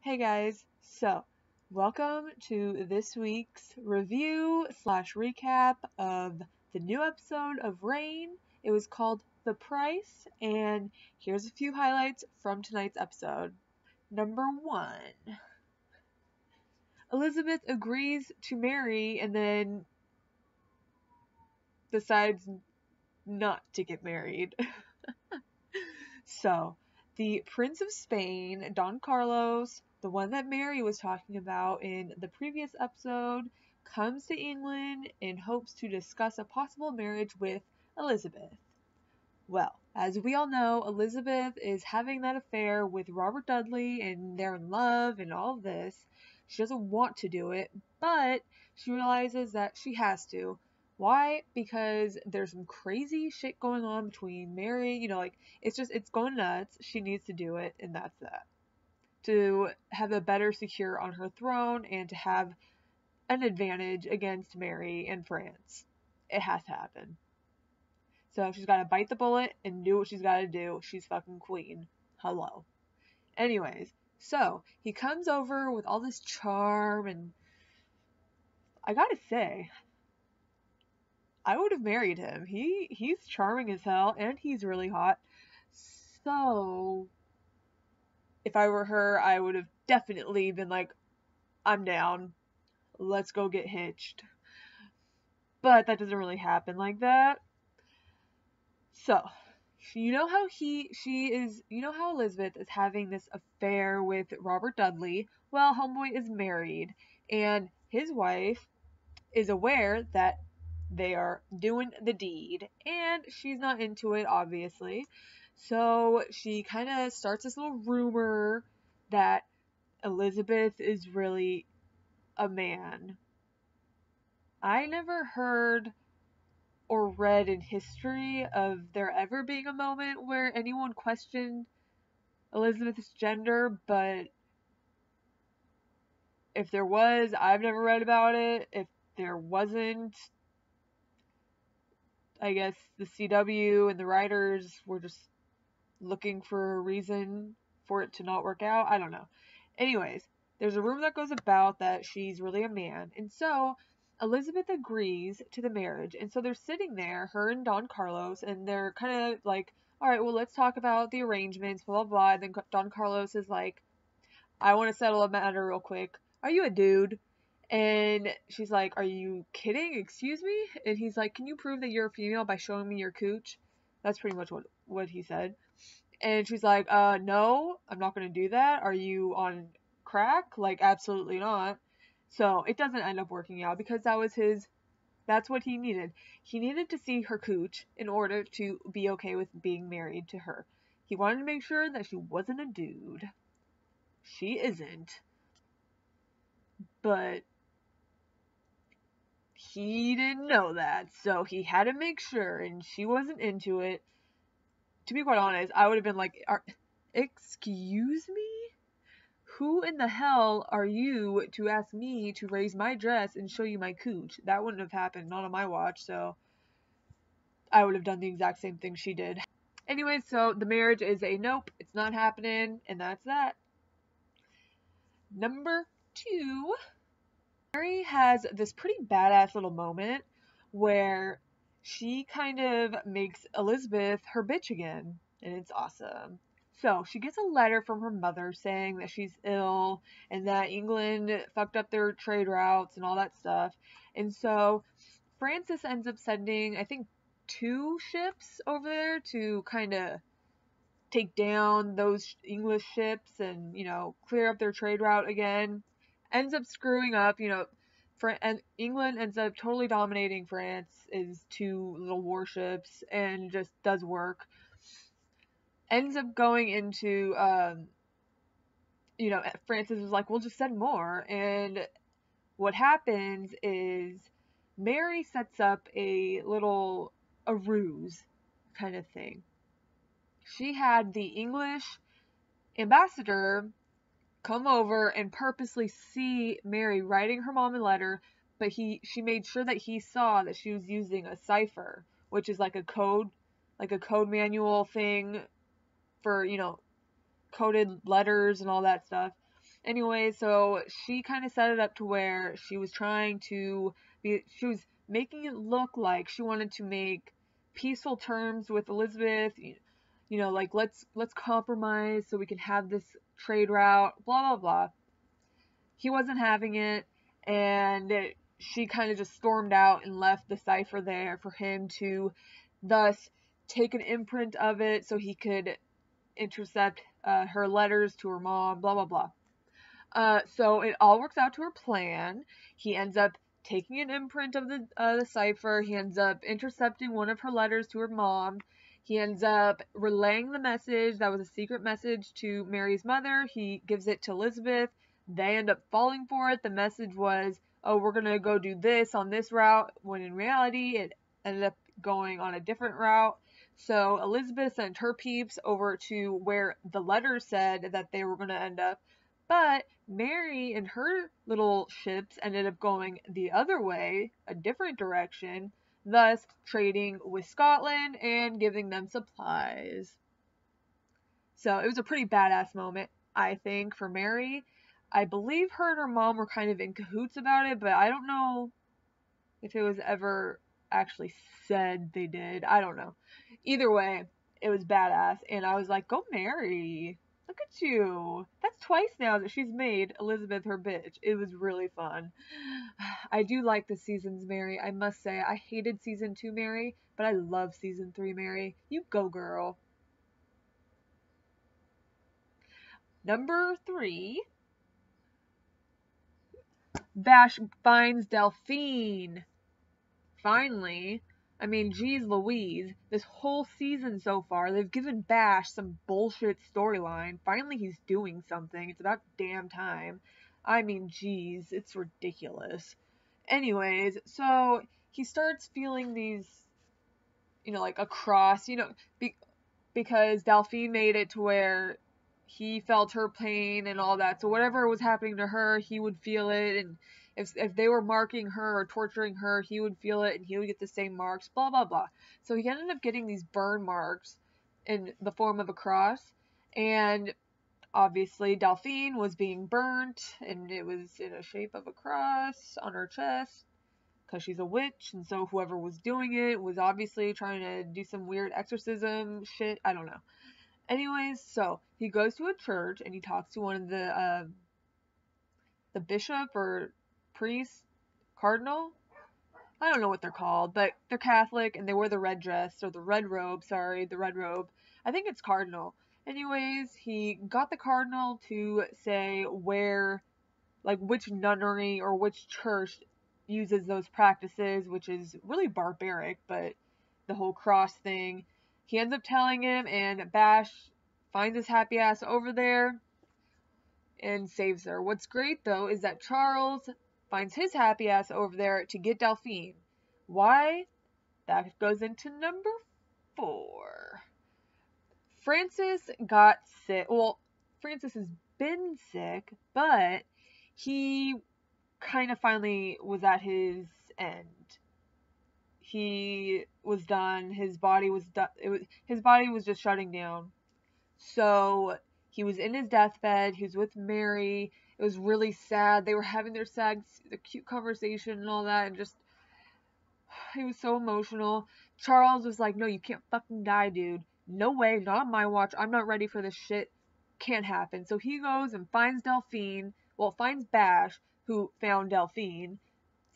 Hey guys, so welcome to this week's review slash recap of the new episode of Rain. It was called The Price, and here's a few highlights from tonight's episode. Number 1, Elizabeth agrees to marry and then decides not to get married. So, the Prince of Spain, Don Carlos, the one that Mary was talking about in the previous episode, comes to England in hopes to discuss a possible marriage with Elizabeth. Well, as we all know, Elizabeth is having that affair with Robert Dudley and they're in love and all of this. She doesn't want to do it, but she realizes that she has to. Why? Because there's some crazy shit going on between Mary, it's going nuts. She needs to do it, and that's that. To have a better secure on her throne and to have an advantage against Mary and France. It has to happen. So she's got to bite the bullet and do what she's got to do. She's fucking queen. Hello. Anyways, so he comes over with all this charm, and I gotta say, I would have married him. He's charming as hell, and he's really hot. So, if I were her, I would have definitely been like, I'm down. Let's go get hitched. But that doesn't really happen like that. So, you know how Elizabeth is having this affair with Robert Dudley? Well, homeboy is married, and his wife is aware that they are doing the deed, and she's not into it, obviously. So she kind of starts this little rumor that Elizabeth is really a man. I never heard or read in history of there ever being a moment where anyone questioned Elizabeth's gender, but if there was, I've never read about it. If there wasn't, I guess the CW and the writers were just looking for a reason for it to not work out. I don't know. Anyways, there's a rumor that goes about that she's really a man. And so Elizabeth agrees to the marriage. And so they're sitting there, her and Don Carlos, and they're kind of like, all right, well, let's talk about the arrangements, blah, blah, blah. And then Don Carlos is like, I want to settle a matter real quick. Are you a dude? And she's like, are you kidding? Excuse me? And he's like, can you prove that you're a female by showing me your cooch? That's pretty much what he said. And she's like, no, I'm not going to do that. Are you on crack? Like, absolutely not. So it doesn't end up working out because that's what he needed. He needed to see her cooch in order to be okay with being married to her. He wanted to make sure that she wasn't a dude. She isn't. But he didn't know that, so he had to make sure, and she wasn't into it. To be quite honest, I would have been like, excuse me? Who in the hell are you to ask me to raise my dress and show you my cooch? That wouldn't have happened, not on my watch, so I would have done the exact same thing she did. Anyway, so the marriage is a nope, it's not happening, and that's that. Number 2, Mary has this pretty badass little moment where she kind of makes Elizabeth her bitch again, and it's awesome. So she gets a letter from her mother saying that she's ill and that England fucked up their trade routes and all that stuff. And so Francis ends up sending, I think, 2 ships over there to kind of take down those English ships and, clear up their trade route again. Ends up screwing up, and England ends up totally dominating France, is 2 little warships, and just does work. Ends up going into, Francis is like, we'll just send more, and what happens is Mary sets up a ruse kind of thing. She had the English ambassador come over and purposely see Mary writing her mom a letter, but she made sure that he saw that she was using a cipher, which is like a code manual thing for, coded letters and all that stuff. Anyway, so she kind of set it up to where she was trying to she was making it look like she wanted to make peaceful terms with Elizabeth, like let's compromise so we can have this trade route, blah blah blah. He wasn't having it, and she kind of just stormed out and left the cipher there for him to thus take an imprint of it so he could intercept her letters to her mom, blah blah blah. So it all works out to her plan. He ends up taking an imprint of the cipher. He ends up intercepting one of her letters to her mom. He ends up relaying the message that was a secret message to Mary's mother. He gives it to Elizabeth. They end up falling for it. The message was, "Oh, we're gonna go do this on this route," when in reality it ended up going on a different route. So Elizabeth sent her peeps over to where the letter said that they were gonna end up. But Mary and her little ships ended up going the other way, a different direction, thus trading with Scotland and giving them supplies. So it was a pretty badass moment, I think, for Mary. I believe her and her mom were kind of in cahoots about it, but I don't know if it was ever actually said they did. I don't know. Either way, it was badass, and I was like, go Mary. Look at you. That's twice now that she's made Elizabeth her bitch. It was really fun. I do like the seasons, Mary. I must say, I hated season 2, Mary, but I love season 3, Mary. You go, girl. Number 3, Bash finds Delphine. Finally. I mean, geez Louise, this whole season so far, they've given Bash some bullshit storyline. Finally he's doing something. It's about damn time. I mean, geez, it's ridiculous. Anyways, so he starts feeling these, like across, because Delphine made it to where he felt her pain and all that. So whatever was happening to her, he would feel it, and if they were marking her or torturing her, he would feel it and he would get the same marks, blah blah blah. So he ended up getting these burn marks in the form of a cross, and obviously Delphine was being burnt and it was in a shape of a cross on her chest because she's a witch, and so whoever was doing it was obviously trying to do some weird exorcism shit. I don't know. Anyways, so he goes to a church and he talks to one of the bishop or priest, cardinal. I don't know what they're called, but they're Catholic and they wear the red dress or the red robe. Sorry, the red robe. I think it's cardinal. Anyways, he got the cardinal to say where, like, which nunnery or which church uses those practices, which is really barbaric, but the whole cross thing. He ends up telling him, and Bash finds his happy ass over there and saves her. What's great, though, is that Charles finds his happy ass over there to get Delphine. Why? That goes into number 4. Francis got sick. Well, Francis has been sick, but he kind of finally was at his end. He was done. His body was done. His body was just shutting down. So he was in his deathbed. He was with Mary. It was really sad. They were having their cute conversation and all that, and just he was so emotional. Charles was like, "No, you can't fucking die, dude. No way, not on my watch. I'm not ready for this shit. Can't happen." So he goes and finds Delphine. Well, finds Bash, who found Delphine.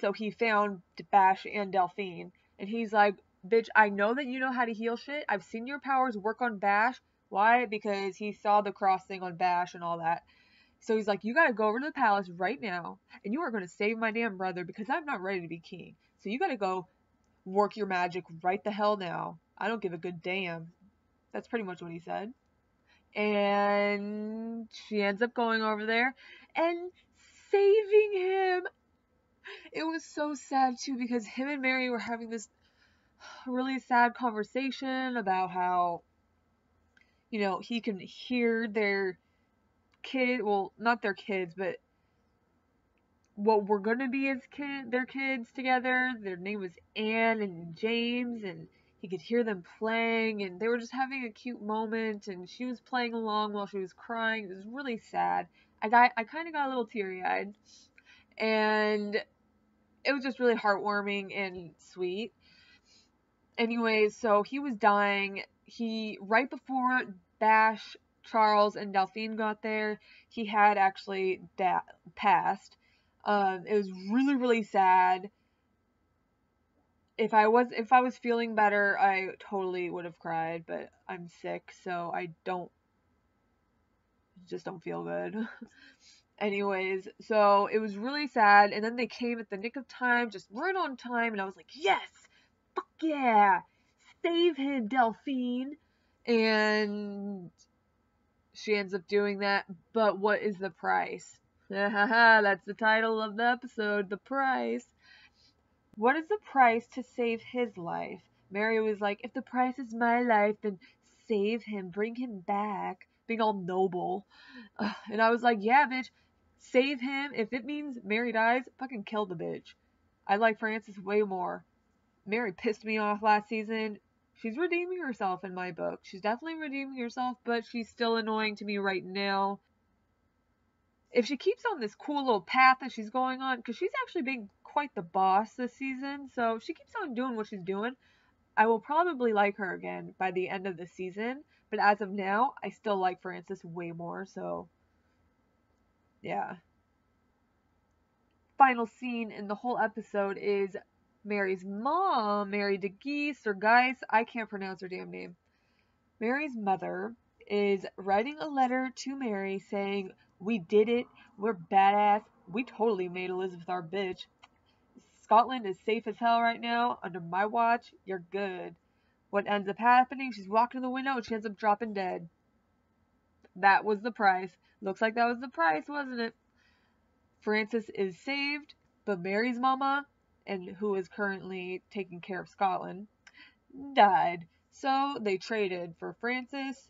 So he found Bash and Delphine. And he's like, "Bitch, I know that you know how to heal shit. I've seen your powers work on Bash." Why? Because he saw the cross thing on Bash and all that. So he's like, "You gotta go over to the palace right now, and you are gonna save my damn brother because I'm not ready to be king. So you gotta go work your magic right the hell now. I don't give a good damn." That's pretty much what he said. And she ends up going over there and saving him. It was so sad too because him and Mary were having this really sad conversation about how, he can hear their kid, well, not their kids, but what were gonna be their kids together. Their name was Anne and James, and he could hear them playing, and they were just having a cute moment, and she was playing along while she was crying. It was really sad. I kind of got a little teary-eyed, and it was just really heartwarming and sweet. Anyways, so he was dying. He right before Bash, Charles, and Delphine got there, he had actually passed. It was really really sad. If I was feeling better, I totally would have cried, but I'm sick, so I just don't feel good. Anyways, so it was really sad, and then they came at the nick of time, just right on time, and I was like, yes, fuck yeah, save him, Delphine. And she ends up doing that, but what is the price? That's the title of the episode, The Price. What is the price to save his life? Mary was like, if the price is my life, then save him, bring him back, being all noble. And I was like, yeah, bitch, save him. If it means Mary dies, fucking kill the bitch. I like Frances way more. Mary pissed me off last season. She's redeeming herself in my book. She's definitely redeeming herself, but she's still annoying to me right now. If she keeps on this cool little path that she's going on, because she's actually being quite the boss this season, so if she keeps on doing what she's doing, I will probably like her again by the end of the season. But as of now, I still like Frances way more, so yeah. Final scene in the whole episode is Mary's mom, Mary DeGeese or Geis, I can't pronounce her damn name. Mary's mother is writing a letter to Mary saying, we did it, we're badass, we totally made Elizabeth our bitch. Scotland is safe as hell right now, under my watch, you're good. What ends up happening, she's walking to the window and she ends up dropping dead. That was the price. Looks like that was the price, wasn't it? Frances is saved, but Mary's mama, and who is currently taking care of Scotland, died. So they traded for Frances,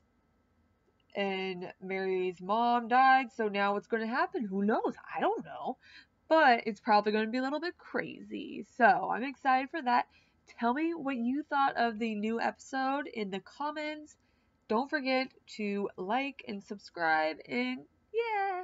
and Mary's mom died. So now what's going to happen? Who knows? I don't know. But it's probably going to be a little bit crazy. So I'm excited for that. Tell me what you thought of the new episode in the comments. Don't forget to like and subscribe, and yeah.